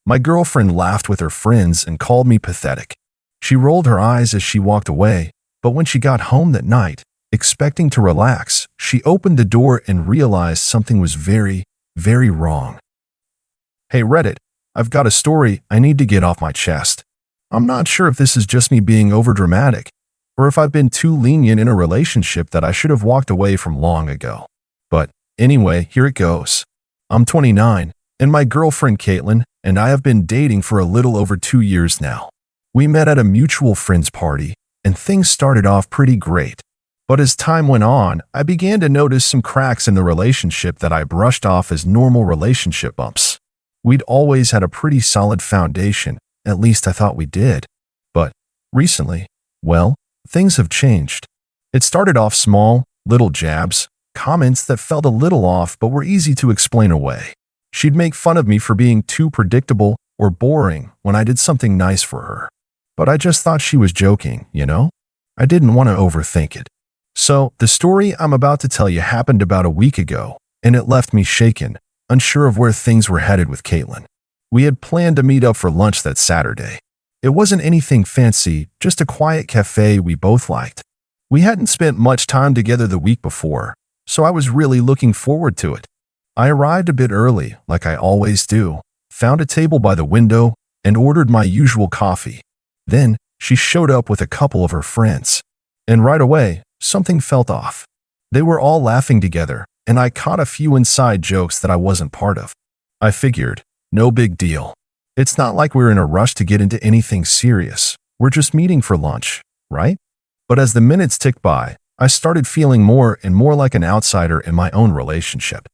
My girlfriend laughed with her friends and called me pathetic. She rolled her eyes as she walked away, but when she got home that night, expecting to relax, she opened the door and realized something was very, very wrong. Hey Reddit, I've got a story I need to get off my chest. I'm not sure if this is just me being overdramatic, or if I've been too lenient in a relationship that I should have walked away from long ago. But anyway, here it goes. I'm 29, and my girlfriend Caitlin and I have been dating for a little over 2 years now. We met at a mutual friend's party, and things started off pretty great. But as time went on, I began to notice some cracks in the relationship that I brushed off as normal relationship bumps. We'd always had a pretty solid foundation, at least I thought we did. But recently, well, things have changed. It started off small, little jabs, comments that felt a little off but were easy to explain away. She'd make fun of me for being too predictable or boring when I did something nice for her. But I just thought she was joking, you know? I didn't want to overthink it. So, the story I'm about to tell you happened about a week ago, and it left me shaken, unsure of where things were headed with Caitlin. We had planned to meet up for lunch that Saturday. It wasn't anything fancy, just a quiet cafe we both liked. We hadn't spent much time together the week before, so I was really looking forward to it. I arrived a bit early, like I always do, found a table by the window, and ordered my usual coffee. Then, she showed up with a couple of her friends. And right away, something felt off. They were all laughing together, and I caught a few inside jokes that I wasn't part of. I figured, no big deal. It's not like we're in a rush to get into anything serious. We're just meeting for lunch, right? But as the minutes ticked by, I started feeling more and more like an outsider in my own relationship.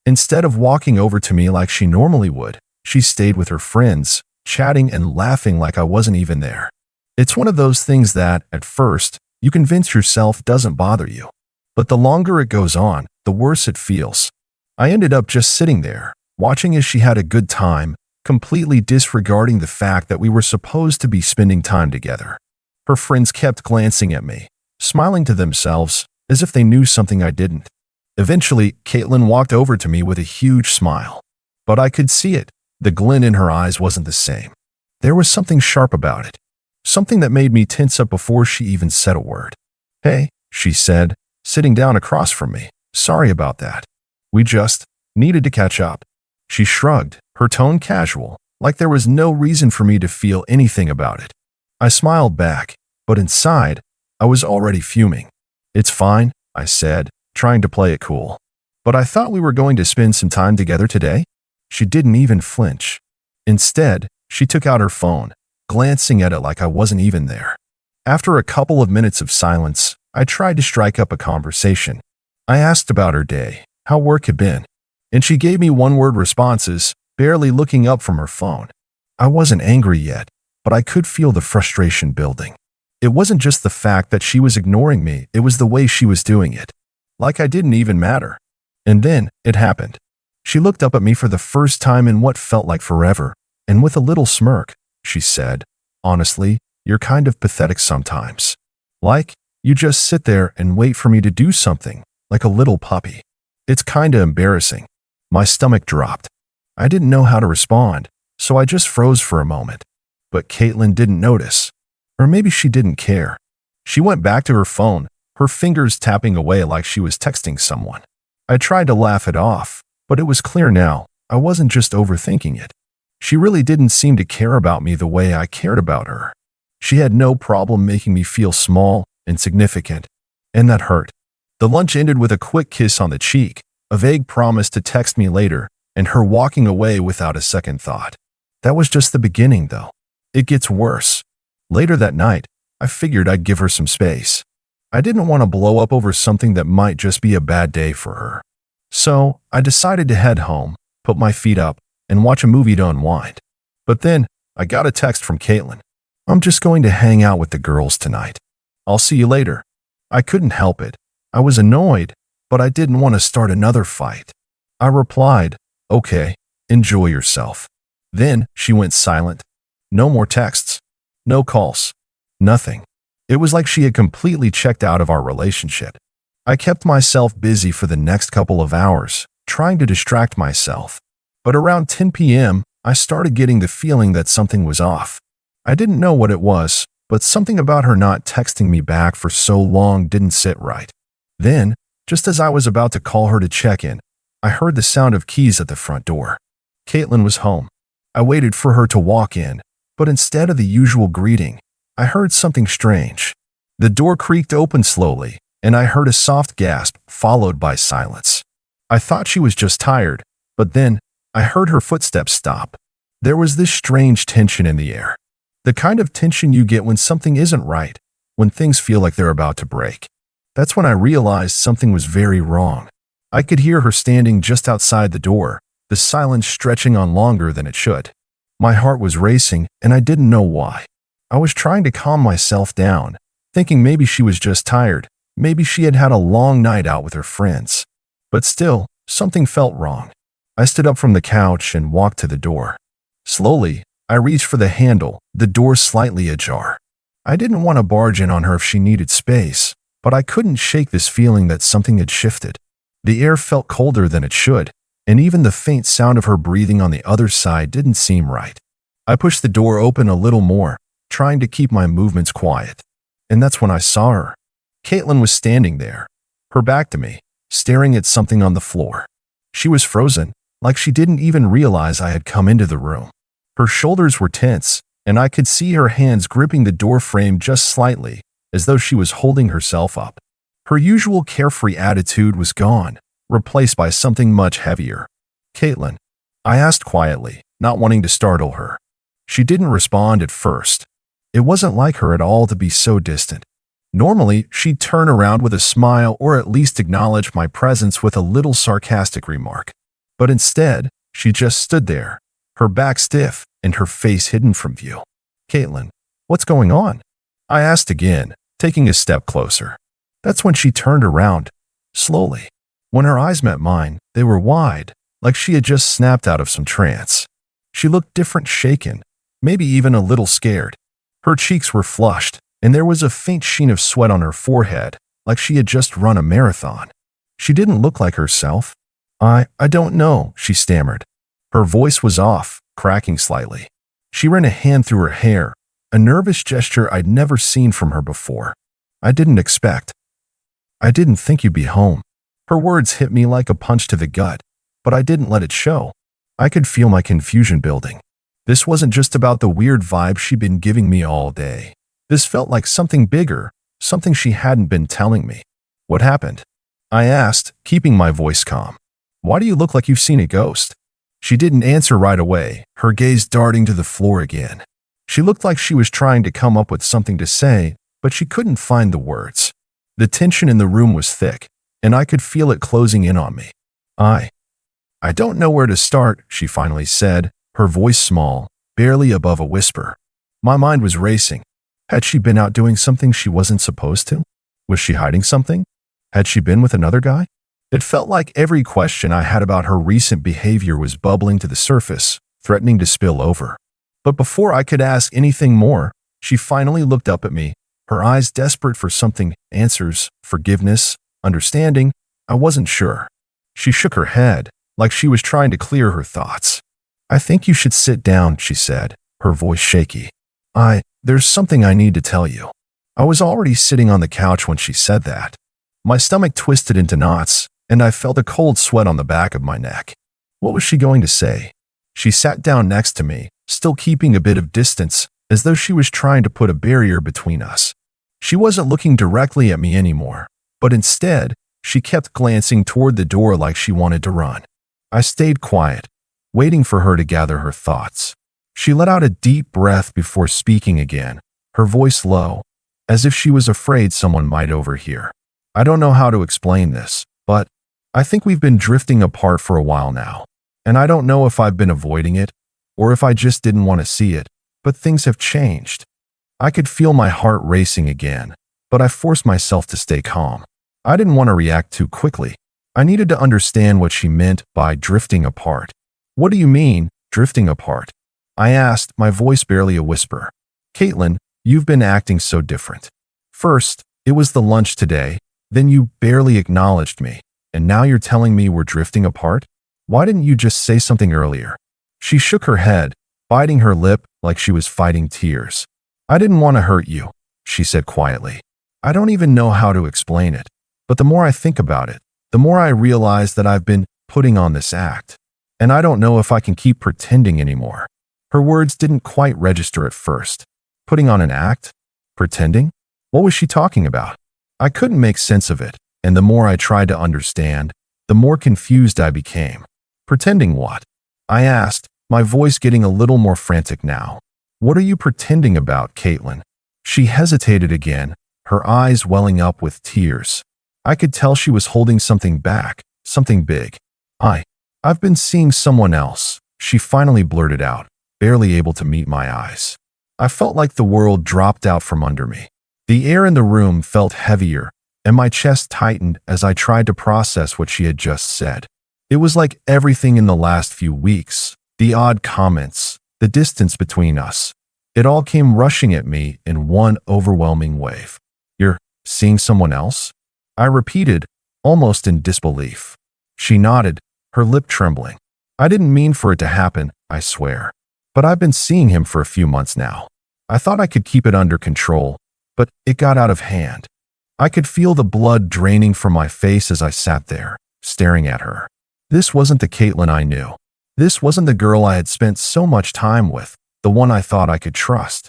Instead of walking over to me like she normally would, she stayed with her friends, chatting and laughing like I wasn't even there. It's one of those things that, at first, you convince yourself doesn't bother you. But the longer it goes on, the worse it feels. I ended up just sitting there, watching as she had a good time, completely disregarding the fact that we were supposed to be spending time together. Her friends kept glancing at me, smiling to themselves, as if they knew something I didn't. Eventually, Caitlin walked over to me with a huge smile. But I could see it. The glint in her eyes wasn't the same. There was something sharp about it. Something that made me tense up before she even said a word. Hey, she said, sitting down across from me. Sorry about that. We just needed to catch up. She shrugged, her tone casual, like there was no reason for me to feel anything about it. I smiled back, but inside, I was already fuming. It's fine, I said, trying to play it cool. But I thought we were going to spend some time together today? She didn't even flinch. Instead, she took out her phone, glancing at it like I wasn't even there. After a couple of minutes of silence, I tried to strike up a conversation. I asked about her day, how work had been, and she gave me one-word responses, barely looking up from her phone. I wasn't angry yet, but I could feel the frustration building. It wasn't just the fact that she was ignoring me, it was the way she was doing it. Like I didn't even matter. And then, it happened. She looked up at me for the first time in what felt like forever, and with a little smirk, she said, honestly, you're kind of pathetic sometimes. Like, you just sit there and wait for me to do something, like a little puppy. It's kinda embarrassing. My stomach dropped. I didn't know how to respond, so I just froze for a moment. But Caitlin didn't notice. Or maybe she didn't care. She went back to her phone, her fingers tapping away like she was texting someone. I tried to laugh it off, but it was clear now, I wasn't just overthinking it. She really didn't seem to care about me the way I cared about her. She had no problem making me feel small, insignificant, and that hurt. The lunch ended with a quick kiss on the cheek, a vague promise to text me later, and her walking away without a second thought. That was just the beginning, though. It gets worse. Later that night, I figured I'd give her some space. I didn't want to blow up over something that might just be a bad day for her. So, I decided to head home, put my feet up, and watch a movie to unwind. But then, I got a text from Caitlin. I'm just going to hang out with the girls tonight. I'll see you later. I couldn't help it. I was annoyed, but I didn't want to start another fight. I replied, okay, enjoy yourself. Then, she went silent. No more texts. No calls. Nothing. It was like she had completely checked out of our relationship. I kept myself busy for the next couple of hours, trying to distract myself. But around 10 p.m., I started getting the feeling that something was off. I didn't know what it was, but something about her not texting me back for so long didn't sit right. Then, just as I was about to call her to check in, I heard the sound of keys at the front door. Caitlin was home. I waited for her to walk in, but instead of the usual greeting, I heard something strange. The door creaked open slowly, and I heard a soft gasp followed by silence. I thought she was just tired, but then I heard her footsteps stop. There was this strange tension in the air. The kind of tension you get when something isn't right, when things feel like they're about to break. That's when I realized something was very wrong. I could hear her standing just outside the door, the silence stretching on longer than it should. My heart was racing, and I didn't know why. I was trying to calm myself down, thinking maybe she was just tired, maybe she had had a long night out with her friends. But still, something felt wrong. I stood up from the couch and walked to the door. Slowly, I reached for the handle, the door slightly ajar. I didn't want to barge in on her if she needed space, but I couldn't shake this feeling that something had shifted. The air felt colder than it should, and even the faint sound of her breathing on the other side didn't seem right. I pushed the door open a little more, trying to keep my movements quiet. And that's when I saw her. Caitlin was standing there, her back to me, staring at something on the floor. She was frozen, like she didn't even realize I had come into the room. Her shoulders were tense, and I could see her hands gripping the door frame just slightly, as though she was holding herself up. Her usual carefree attitude was gone, replaced by something much heavier. "Caitlin," I asked quietly, not wanting to startle her. She didn't respond at first. It wasn't like her at all to be so distant. Normally, she'd turn around with a smile or at least acknowledge my presence with a little sarcastic remark. But instead, she just stood there, her back stiff and her face hidden from view. "Caitlin, what's going on?" I asked again, taking a step closer. That's when she turned around, slowly. When her eyes met mine, they were wide, like she had just snapped out of some trance. She looked different, shaken, maybe even a little scared. Her cheeks were flushed, and there was a faint sheen of sweat on her forehead, like she had just run a marathon. She didn't look like herself. I don't know," she stammered. Her voice was off, cracking slightly. She ran a hand through her hair, a nervous gesture I'd never seen from her before. "I didn't expect. I didn't think you'd be home." Her words hit me like a punch to the gut, but I didn't let it show. I could feel my confusion building. This wasn't just about the weird vibe she'd been giving me all day. This felt like something bigger, something she hadn't been telling me. "What happened?" I asked, keeping my voice calm. "Why do you look like you've seen a ghost?" She didn't answer right away, her gaze darting to the floor again. She looked like she was trying to come up with something to say, but she couldn't find the words. The tension in the room was thick, and I could feel it closing in on me. I don't know where to start," she finally said, her voice small, barely above a whisper. My mind was racing. Had she been out doing something she wasn't supposed to? Was she hiding something? Had she been with another guy? It felt like every question I had about her recent behavior was bubbling to the surface, threatening to spill over. But before I could ask anything more, she finally looked up at me, her eyes desperate for something, answers, forgiveness, understanding. I wasn't sure. She shook her head, like she was trying to clear her thoughts. "I think you should sit down," she said, her voice shaky. There's something I need to tell you." I was already sitting on the couch when she said that. My stomach twisted into knots, and I felt a cold sweat on the back of my neck. What was she going to say? She sat down next to me, still keeping a bit of distance, as though she was trying to put a barrier between us. She wasn't looking directly at me anymore, but instead, she kept glancing toward the door like she wanted to run. I stayed quiet, waiting for her to gather her thoughts. She let out a deep breath before speaking again, her voice low, as if she was afraid someone might overhear. "I don't know how to explain this, but I think we've been drifting apart for a while now. And I don't know if I've been avoiding it, or if I just didn't want to see it, but things have changed." I could feel my heart racing again, but I forced myself to stay calm. I didn't want to react too quickly. I needed to understand what she meant by drifting apart. "What do you mean, drifting apart?" I asked, my voice barely a whisper. "Caitlin, you've been acting so different. First, it was the lunch today, then you barely acknowledged me, and now you're telling me we're drifting apart? Why didn't you just say something earlier?" She shook her head, biting her lip like she was fighting tears. I didn't want to hurt you, she said quietly. I don't even know how to explain it, but the more I think about it, the more I realize that I've been putting on this act. And I don't know if I can keep pretending anymore. Her words didn't quite register at first. Putting on an act? Pretending? What was she talking about? I couldn't make sense of it, and the more I tried to understand, the more confused I became. Pretending what? I asked, my voice getting a little more frantic now. What are you pretending about, Caitlin? She hesitated again, her eyes welling up with tears. I could tell she was holding something back, something big. I've been seeing someone else, she finally blurted out, barely able to meet my eyes. I felt like the world dropped out from under me. The air in the room felt heavier, and my chest tightened as I tried to process what she had just said. It was like everything in the last few weeks, the odd comments, the distance between us. It all came rushing at me in one overwhelming wave. You're seeing someone else? I repeated, almost in disbelief. She nodded, her lip trembling. I didn't mean for it to happen, I swear. But I've been seeing him for a few months now. I thought I could keep it under control, but it got out of hand. I could feel the blood draining from my face as I sat there, staring at her. This wasn't the Caitlin I knew. This wasn't the girl I had spent so much time with, the one I thought I could trust.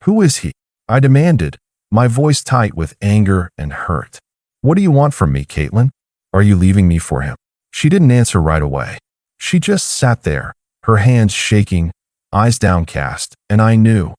Who is he? I demanded, my voice tight with anger and hurt. What do you want from me, Caitlin? Are you leaving me for him? She didn't answer right away. She just sat there, her hands shaking, eyes downcast, and I knew,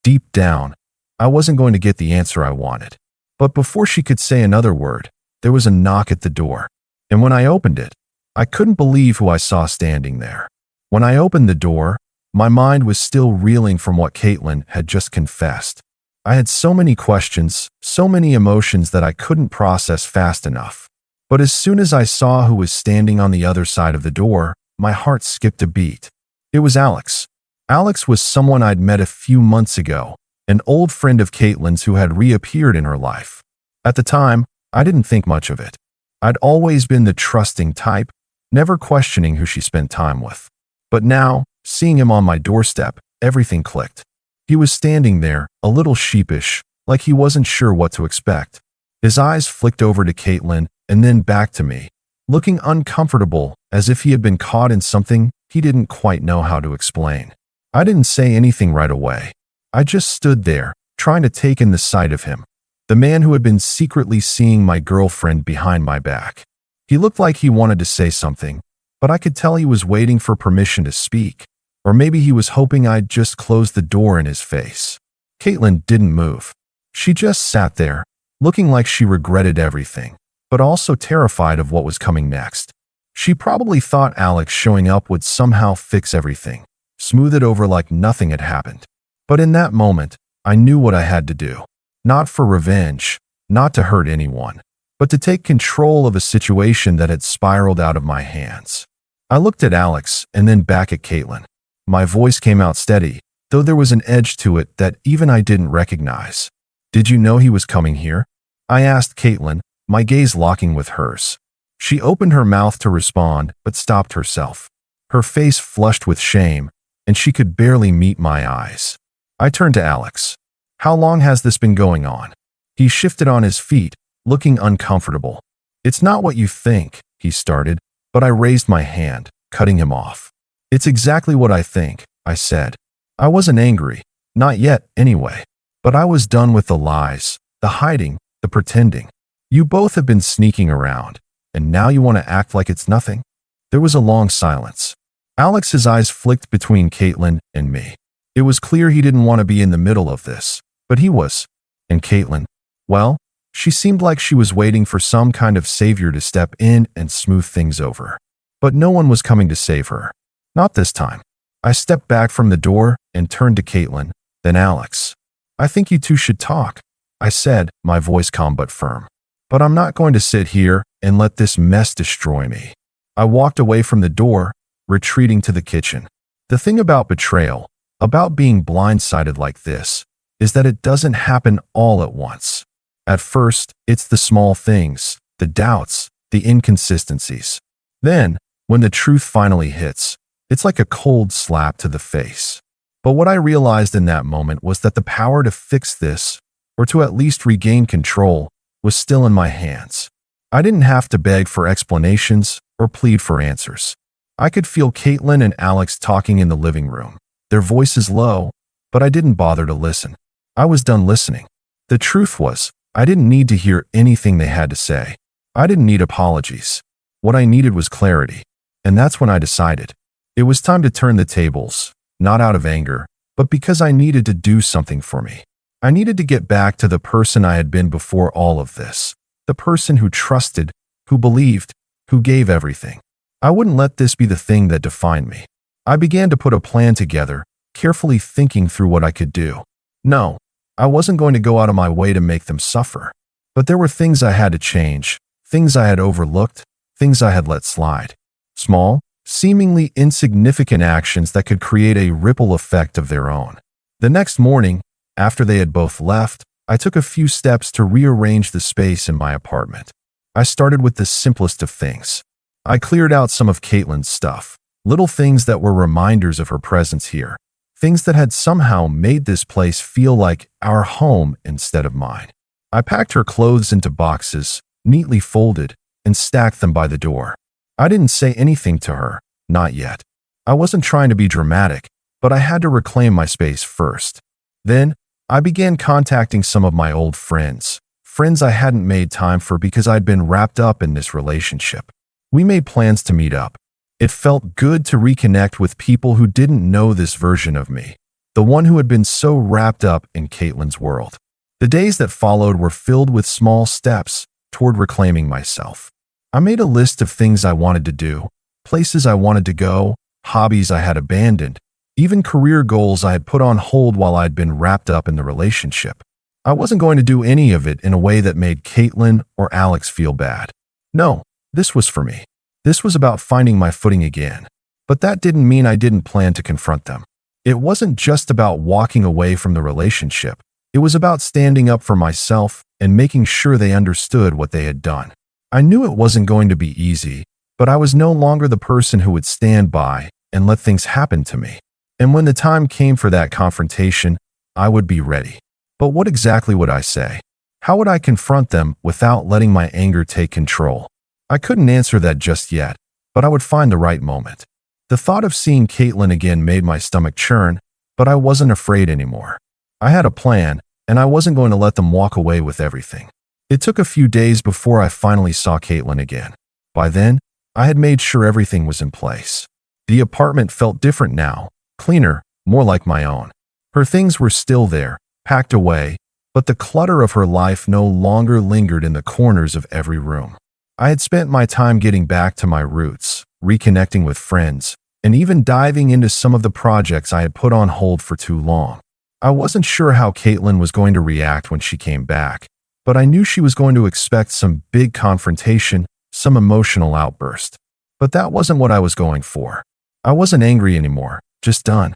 deep down, I wasn't going to get the answer I wanted. But before she could say another word, there was a knock at the door. And when I opened it, I couldn't believe who I saw standing there. When I opened the door, my mind was still reeling from what Caitlin had just confessed. I had so many questions, so many emotions that I couldn't process fast enough. But as soon as I saw who was standing on the other side of the door, my heart skipped a beat. It was Alex. Alex was someone I'd met a few months ago, an old friend of Caitlin's who had reappeared in her life. At the time, I didn't think much of it. I'd always been the trusting type, never questioning who she spent time with. But now, seeing him on my doorstep, everything clicked. He was standing there, a little sheepish, like he wasn't sure what to expect. His eyes flicked over to Caitlin and then back to me, looking uncomfortable as if he had been caught in something he didn't quite know how to explain. I didn't say anything right away. I just stood there, trying to take in the sight of him, the man who had been secretly seeing my girlfriend behind my back. He looked like he wanted to say something, but I could tell he was waiting for permission to speak, or maybe he was hoping I'd just close the door in his face. Caitlin didn't move. She just sat there, looking like she regretted everything, but also terrified of what was coming next. She probably thought Alex showing up would somehow fix everything, smooth it over like nothing had happened. But in that moment, I knew what I had to do. Not for revenge, not to hurt anyone, but to take control of a situation that had spiraled out of my hands. I looked at Alex and then back at Caitlin. My voice came out steady, though there was an edge to it that even I didn't recognize. Did you know he was coming here? I asked Caitlin, my gaze locking with hers. She opened her mouth to respond, but stopped herself. Her face flushed with shame, and she could barely meet my eyes. I turned to Alex. How long has this been going on? He shifted on his feet, looking uncomfortable. It's not what you think, he started, but I raised my hand, cutting him off. It's exactly what I think, I said. I wasn't angry, not yet anyway, but I was done with the lies, the hiding, the pretending. You both have been sneaking around, and now you want to act like it's nothing? There was a long silence. Alex's eyes flicked between Caitlin and me. It was clear he didn't want to be in the middle of this, but he was. And Caitlin, well, she seemed like she was waiting for some kind of savior to step in and smooth things over. But no one was coming to save her. Not this time. I stepped back from the door and turned to Caitlin, then Alex. I think you two should talk, I said, my voice calm but firm. But I'm not going to sit here and let this mess destroy me. I walked away from the door, retreating to the kitchen. The thing about betrayal, about being blindsided like this, is that it doesn't happen all at once. At first, it's the small things, the doubts, the inconsistencies. Then, when the truth finally hits, It's like a cold slap to the face. But what I realized in that moment was that the power to fix this, or to at least regain control, was still in my hands. I didn't have to beg for explanations or plead for answers. I could feel Caitlin and Alex talking in the living room, their voices low, but I didn't bother to listen. I was done listening. The truth was, I didn't need to hear anything they had to say. I didn't need apologies. What I needed was clarity. And that's when I decided. It was time to turn the tables, not out of anger, but because I needed to do something for me. I needed to get back to the person I had been before all of this. The person who trusted, who believed, who gave everything. I wouldn't let this be the thing that defined me. I began to put a plan together, carefully thinking through what I could do. No, I wasn't going to go out of my way to make them suffer. But there were things I had to change, things I had overlooked, things I had let slide. Small, seemingly insignificant actions that could create a ripple effect of their own. The next morning, after they had both left, I took a few steps to rearrange the space in my apartment. I started with the simplest of things. I cleared out some of Caitlin's stuff, little things that were reminders of her presence here, things that had somehow made this place feel like our home instead of mine. I packed her clothes into boxes, neatly folded, and stacked them by the door. I didn't say anything to her, not yet. I wasn't trying to be dramatic, but I had to reclaim my space first. Then, I began contacting some of my old friends I hadn't made time for because I'd been wrapped up in this relationship. We made plans to meet up. It felt good to reconnect with people who didn't know this version of me, the one who had been so wrapped up in Caitlin's world. The days that followed were filled with small steps toward reclaiming myself. I made a list of things I wanted to do, places I wanted to go, hobbies I had abandoned, even career goals I had put on hold while I'd been wrapped up in the relationship. I wasn't going to do any of it in a way that made Caitlin or Alex feel bad. No, this was for me. This was about finding my footing again. But that didn't mean I didn't plan to confront them. It wasn't just about walking away from the relationship. It was about standing up for myself and making sure they understood what they had done. I knew it wasn't going to be easy, but I was no longer the person who would stand by and let things happen to me. And when the time came for that confrontation, I would be ready. But what exactly would I say? How would I confront them without letting my anger take control? I couldn't answer that just yet, but I would find the right moment. The thought of seeing Caitlin again made my stomach churn, but I wasn't afraid anymore. I had a plan, and I wasn't going to let them walk away with everything. It took a few days before I finally saw Caitlin again. By then, I had made sure everything was in place. The apartment felt different now, cleaner, more like my own. Her things were still there, packed away, but the clutter of her life no longer lingered in the corners of every room. I had spent my time getting back to my roots, reconnecting with friends, and even diving into some of the projects I had put on hold for too long. I wasn't sure how Caitlin was going to react when she came back, but I knew she was going to expect some big confrontation, some emotional outburst. But that wasn't what I was going for. I wasn't angry anymore, just done.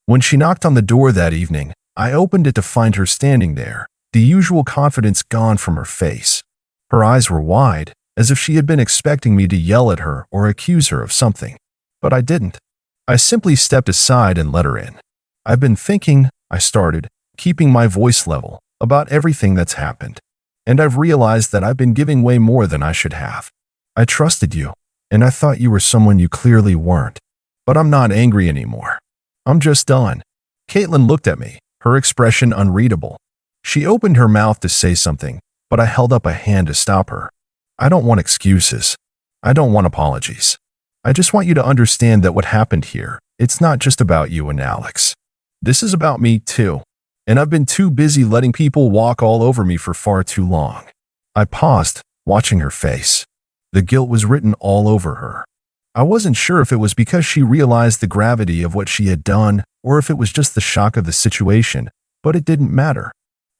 When she knocked on the door that evening, I opened it to find her standing there, the usual confidence gone from her face. Her eyes were wide, as if she had been expecting me to yell at her or accuse her of something. But I didn't. I simply stepped aside and let her in. I've been thinking, I started, keeping my voice level, about everything that's happened. And I've realized that I've been giving way more than I should have. I trusted you, and I thought you were someone you clearly weren't. But I'm not angry anymore. I'm just done. Caitlin looked at me, her expression unreadable. She opened her mouth to say something, but I held up a hand to stop her. I don't want excuses. I don't want apologies. I just want you to understand that what happened here, it's not just about you and Alex. This is about me too. And I've been too busy letting people walk all over me for far too long. I paused, watching her face. The guilt was written all over her. I wasn't sure if it was because she realized the gravity of what she had done or if it was just the shock of the situation, but it didn't matter.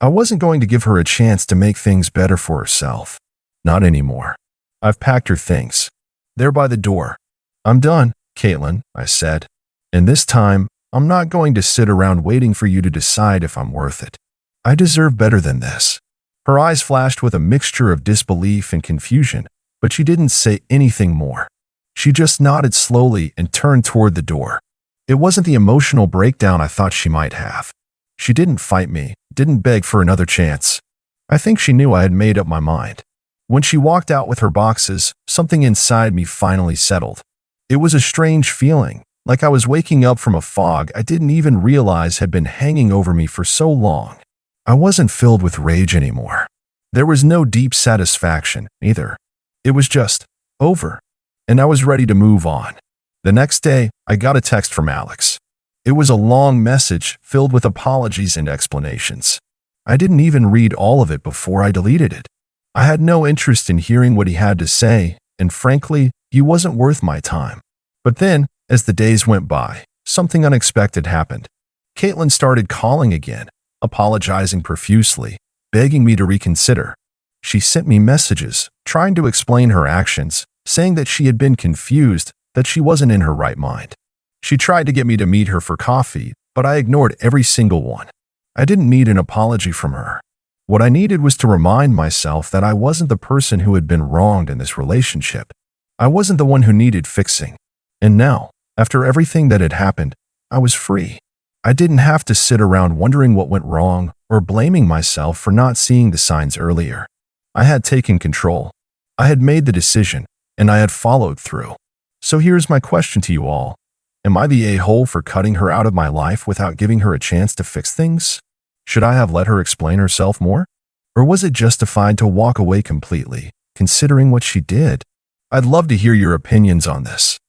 I wasn't going to give her a chance to make things better for herself. Not anymore. I've packed her things. They're by the door. I'm done, Caitlin, I said. And this time, I'm not going to sit around waiting for you to decide if I'm worth it. I deserve better than this. Her eyes flashed with a mixture of disbelief and confusion, but she didn't say anything more. She just nodded slowly and turned toward the door. It wasn't the emotional breakdown I thought she might have. She didn't fight me, didn't beg for another chance. I think she knew I had made up my mind. When she walked out with her boxes, something inside me finally settled. It was a strange feeling, like I was waking up from a fog I didn't even realize had been hanging over me for so long. I wasn't filled with rage anymore. There was no deep satisfaction, either. It was just over, and I was ready to move on. The next day, I got a text from Alex. It was a long message filled with apologies and explanations. I didn't even read all of it before I deleted it. I had no interest in hearing what he had to say, and frankly, he wasn't worth my time. But then, as the days went by, something unexpected happened. Caitlin started calling again, apologizing profusely, begging me to reconsider. She sent me messages, trying to explain her actions, saying that she had been confused, that she wasn't in her right mind. She tried to get me to meet her for coffee, but I ignored every single one. I didn't need an apology from her. What I needed was to remind myself that I wasn't the person who had been wronged in this relationship. I wasn't the one who needed fixing. And now, after everything that had happened, I was free. I didn't have to sit around wondering what went wrong or blaming myself for not seeing the signs earlier. I had taken control. I had made the decision, and I had followed through. So here's my question to you all. Am I the a-hole for cutting her out of my life without giving her a chance to fix things? Should I have let her explain herself more? Or was it justified to walk away completely, considering what she did? I'd love to hear your opinions on this.